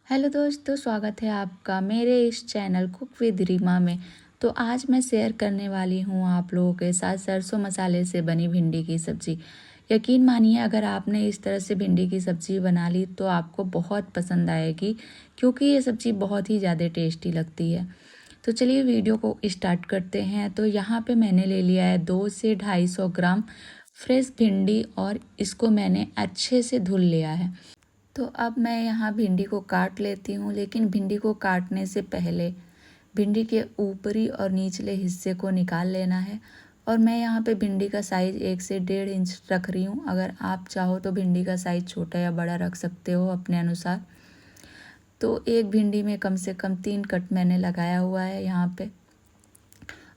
Hello दोस्तों, स्वागत है आपका मेरे इस चैनल कुक विद रीमा में। तो आज मैं शेयर करने वाली हूँ आप लोगों के साथ सरसों मसाले से बनी भिंडी की सब्ज़ी। यकीन मानिए, अगर आपने इस तरह से भिंडी की सब्ज़ी बना ली तो आपको बहुत पसंद आएगी, क्योंकि ये सब्ज़ी बहुत ही ज़्यादा टेस्टी लगती है। तो चलिए वीडियो को स्टार्ट करते हैं। तो यहाँ पे मैंने ले लिया है 2 से 250 ग्राम फ्रेश भिंडी और इसको मैंने अच्छे से धुल लिया है। तो अब मैं यहाँ भिंडी को काट लेती हूँ, लेकिन भिंडी को काटने से पहले भिंडी के ऊपरी और निचले हिस्से को निकाल लेना है। और मैं यहाँ पे भिंडी का साइज़ 1 से 1.5 इंच रख रही हूँ। अगर आप चाहो तो भिंडी का साइज़ छोटा या बड़ा रख सकते हो अपने अनुसार। तो एक भिंडी में कम से कम 3 कट मैंने लगाया हुआ है यहाँ पे।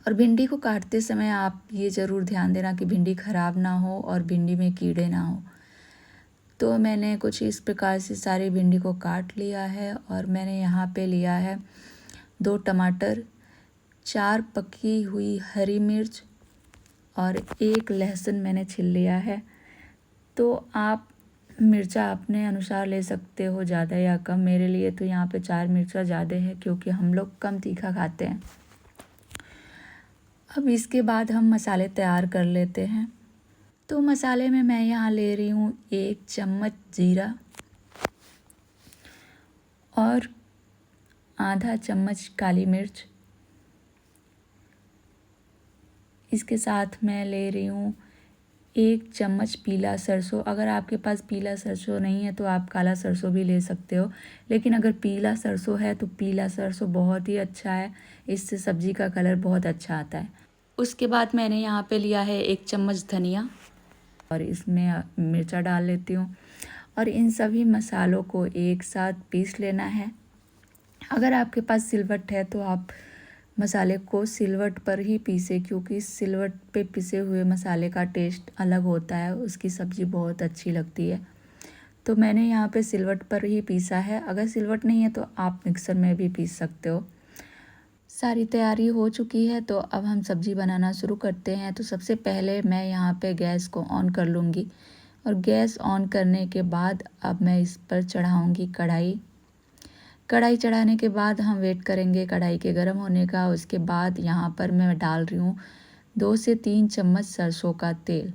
और भिंडी को काटते समय आप ये ज़रूर ध्यान देना कि भिंडी ख़राब ना हो और भिंडी में कीड़े ना हो। तो मैंने कुछ इस प्रकार से सारी भिंडी को काट लिया है। और मैंने यहाँ पे लिया है 2 टमाटर, 4 पकी हुई हरी मिर्च और 1 लहसुन मैंने छील लिया है। तो आप मिर्चा अपने अनुसार ले सकते हो, ज़्यादा या कम। मेरे लिए तो यहाँ पे 4 मिर्चा ज़्यादा है, क्योंकि हम लोग कम तीखा खाते हैं। अब इसके बाद हम मसाले तैयार कर लेते हैं। तो मसाले में मैं यहाँ ले रही हूँ 1 चम्मच जीरा और आधा चम्मच काली मिर्च। इसके साथ मैं ले रही हूँ 1 चम्मच पीला सरसों। अगर आपके पास पीला सरसों नहीं है तो आप काला सरसों भी ले सकते हो, लेकिन अगर पीला सरसों है तो पीला सरसों बहुत ही अच्छा है, इससे सब्ज़ी का कलर बहुत अच्छा आता है। उसके बाद मैंने यहाँ पे लिया है 1 चम्मच धनिया और इसमें मिर्चा डाल लेती हूँ। और इन सभी मसालों को एक साथ पीस लेना है। अगर आपके पास सिलवट है तो आप मसाले को सिलवट पर ही पीसें, क्योंकि सिलवट पे पिसे हुए मसाले का टेस्ट अलग होता है, उसकी सब्ज़ी बहुत अच्छी लगती है। तो मैंने यहाँ पे सिलवट पर ही पीसा है। अगर सिलवट नहीं है तो आप मिक्सर में भी पीस सकते हो। सारी तैयारी हो चुकी है, तो अब हम सब्ज़ी बनाना शुरू करते हैं। तो सबसे पहले मैं यहाँ पे गैस को ऑन कर लूँगी। और गैस ऑन करने के बाद अब मैं इस पर चढ़ाऊँगी कढ़ाई। कढ़ाई चढ़ाने के बाद हम वेट करेंगे कढ़ाई के गर्म होने का। उसके बाद यहाँ पर मैं डाल रही हूँ 2 से 3 चम्मच सरसों का तेल।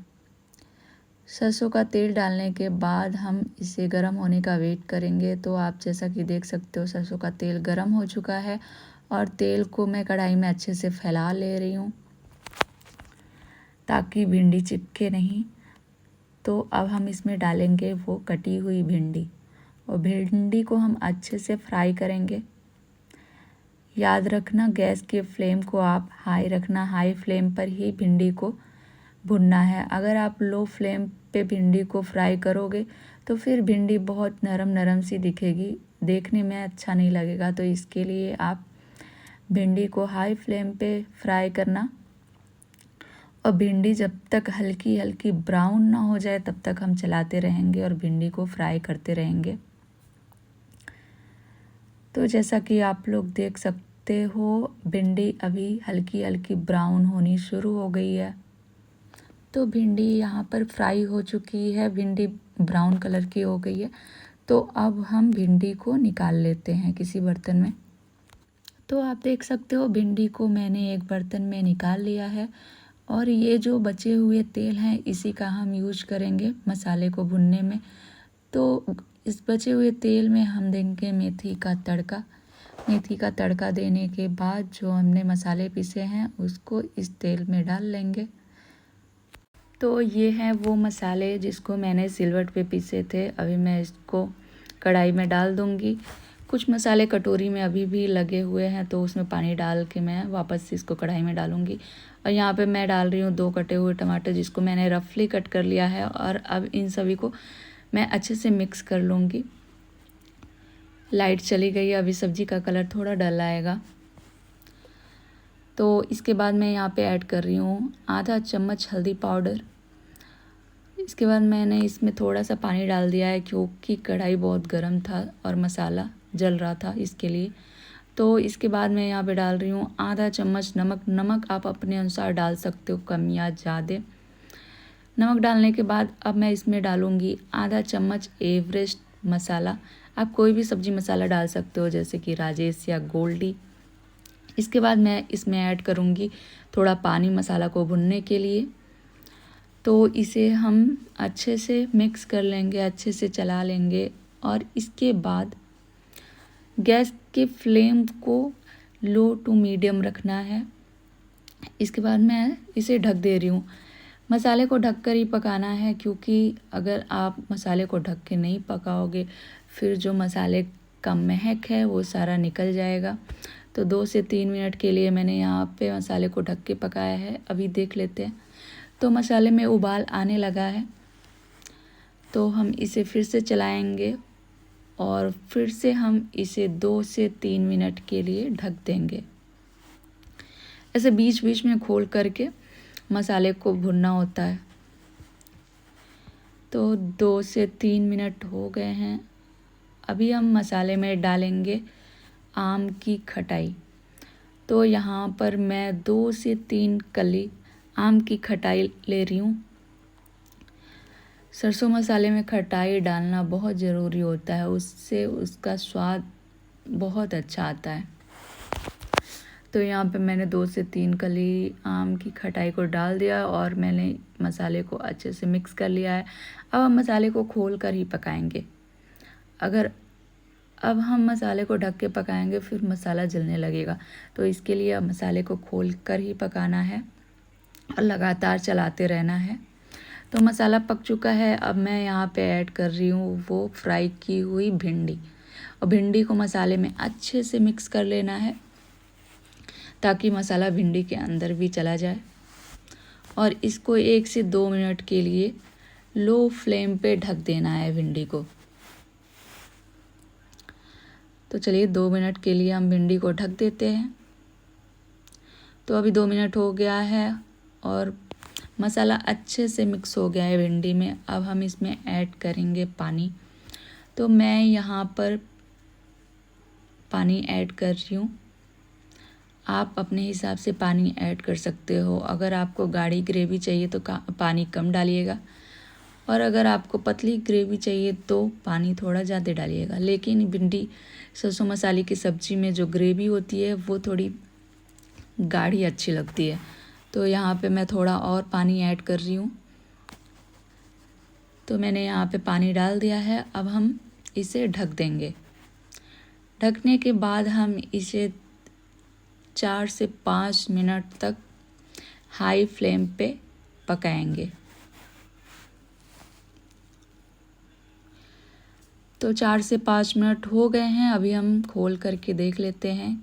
सरसों का तेल डालने के बाद हम इसे गर्म होने का वेट करेंगे। तो आप जैसा कि देख सकते हो, सरसों का तेल गर्म हो चुका है और तेल को मैं कढ़ाई में अच्छे से फैला ले रही हूँ, ताकि भिंडी चिपके नहीं। तो अब हम इसमें डालेंगे वो कटी हुई भिंडी, और भिंडी को हम अच्छे से फ्राई करेंगे। याद रखना, गैस के फ्लेम को आप हाई रखना, हाई फ्लेम पर ही भिंडी को भुनना है। अगर आप लो फ्लेम पे भिंडी को फ्राई करोगे तो फिर भिंडी बहुत नरम नरम सी दिखेगी, देखने में अच्छा नहीं लगेगा। तो इसके लिए आप भिंडी को हाई फ्लेम पे फ्राई करना। और भिंडी जब तक हल्की हल्की ब्राउन ना हो जाए तब तक हम चलाते रहेंगे और भिंडी को फ्राई करते रहेंगे। तो जैसा कि आप लोग देख सकते हो, भिंडी अभी हल्की हल्की ब्राउन होनी शुरू हो गई है। तो भिंडी यहाँ पर फ्राई हो चुकी है, भिंडी ब्राउन कलर की हो गई है। तो अब हम भिंडी को निकाल लेते हैं किसी बर्तन में। तो आप देख सकते हो, भिंडी को मैंने एक बर्तन में निकाल लिया है। और ये जो बचे हुए तेल हैं, इसी का हम यूज करेंगे मसाले को भुनने में। तो इस बचे हुए तेल में हम देंगे मेथी का तड़का। मेथी का तड़का देने के बाद जो हमने मसाले पीसे हैं उसको इस तेल में डाल लेंगे। तो ये हैं वो मसाले जिसको मैंने सिलवट पे पीसे थे। अभी मैं इसको कढ़ाई में डाल दूँगी। कुछ मसाले कटोरी में अभी भी लगे हुए हैं, तो उसमें पानी डाल के मैं वापस से इसको कढ़ाई में डालूँगी। और यहाँ पे मैं डाल रही हूँ 2 कटे हुए टमाटर, जिसको मैंने रफली कट कर लिया है। और अब इन सभी को मैं अच्छे से मिक्स कर लूँगी। लाइट चली गई है, अभी सब्ज़ी का कलर थोड़ा डल आएगा। तो इसके बाद मैं यहाँ पे ऐड कर रही हूँ आधा चम्मच हल्दी पाउडर। इसके बाद मैंने इसमें थोड़ा सा पानी डाल दिया है, क्योंकि कढ़ाई बहुत गर्म था और मसाला जल रहा था, इसके लिए। तो इसके बाद मैं यहाँ पे डाल रही हूँ आधा चम्मच नमक। नमक आप अपने अनुसार डाल सकते हो, कम या ज़्यादा। नमक डालने के बाद अब मैं इसमें डालूँगी आधा चम्मच एवरेस्ट मसाला। आप कोई भी सब्जी मसाला डाल सकते हो, जैसे कि राजेश या गोल्डी। इसके बाद मैं इसमें ऐड करूँगी थोड़ा पानी मसाला को भुनने के लिए। तो इसे हम अच्छे से मिक्स कर लेंगे, अच्छे से चला लेंगे और इसके बाद गैस के फ्लेम को लो टू मीडियम रखना है। इसके बाद मैं इसे ढक दे रही हूँ। मसाले को ढक कर ही पकाना है, क्योंकि अगर आप मसाले को ढक के नहीं पकाओगे फिर जो मसाले का महक है वो सारा निकल जाएगा। तो 2 से 3 मिनट के लिए मैंने यहाँ पे मसाले को ढक के पकाया है। अभी देख लेते हैं। तो मसाले में उबाल आने लगा है, तो हम इसे फिर से चलाएंगे और फिर से हम इसे 2 से 3 मिनट के लिए ढक देंगे। ऐसे बीच बीच में खोल करके मसाले को भुनना होता है। तो 2 से 3 मिनट हो गए हैं। अभी हम मसाले में डालेंगे आम की खटाई। तो यहाँ पर मैं 2 से 3 कली आम की खटाई ले रही हूँ। सरसों मसाले में खटाई डालना बहुत ज़रूरी होता है, उससे उसका स्वाद बहुत अच्छा आता है। तो यहाँ पे मैंने 2 से 3 कली आम की खटाई को डाल दिया और मैंने मसाले को अच्छे से मिक्स कर लिया है। अब हम मसाले को खोल कर ही पकाएंगे। अब हम मसाले को ढक के पकाएंगे फिर मसाला जलने लगेगा। तो इसके लिए अब मसाले को खोल कर ही पकाना है और लगातार चलाते रहना है। तो मसाला पक चुका है। अब मैं यहाँ पे ऐड कर रही हूँ वो फ्राई की हुई भिंडी, और भिंडी को मसाले में अच्छे से मिक्स कर लेना है ताकि मसाला भिंडी के अंदर भी चला जाए। और इसको 1 से 2 मिनट के लिए लो फ्लेम पे ढक देना है भिंडी को। तो चलिए 2 मिनट के लिए हम भिंडी को ढक देते हैं। तो अभी 2 मिनट हो गया है और मसाला अच्छे से मिक्स हो गया है भिंडी में। अब हम इसमें ऐड करेंगे पानी। तो मैं यहाँ पर पानी ऐड कर रही हूँ। आप अपने हिसाब से पानी ऐड कर सकते हो। अगर आपको गाढ़ी ग्रेवी चाहिए तो पानी कम डालिएगा, और अगर आपको पतली ग्रेवी चाहिए तो पानी थोड़ा ज़्यादा डालिएगा। लेकिन भिंडी सरसों मसाले की सब्ज़ी में जो ग्रेवी होती है वो थोड़ी गाढ़ी अच्छी लगती है। तो यहाँ पे मैं थोड़ा और पानी ऐड कर रही हूँ। तो मैंने यहाँ पे पानी डाल दिया है। अब हम इसे ढक देंगे। ढकने के बाद हम इसे 4 से 5 मिनट तक हाई फ्लेम पे पकाएंगे। तो 4 से 5 मिनट हो गए हैं। अभी हम खोल करके देख लेते हैं।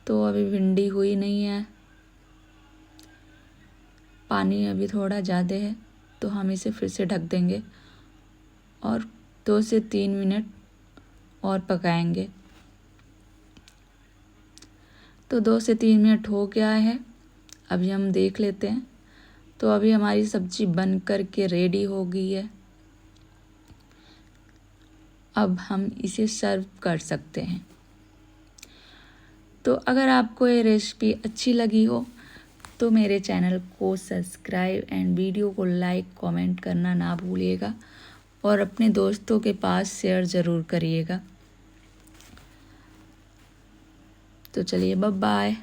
तो अभी भिंडी हुई नहीं है, पानी अभी थोड़ा ज़्यादा है, तो हम इसे फिर से ढक देंगे और 2 से 3 मिनट और पकाएंगे। तो 2 से 3 मिनट हो गया है। अभी हम देख लेते हैं। तो अभी हमारी सब्ज़ी बन कर के रेडी हो गई है। अब हम इसे सर्व कर सकते हैं। तो अगर आपको ये रेसिपी अच्छी लगी हो तो मेरे चैनल को सब्सक्राइब एंड वीडियो को लाइक कमेंट करना ना भूलिएगा, और अपने दोस्तों के पास शेयर ज़रूर करिएगा। तो चलिए बाय बाय।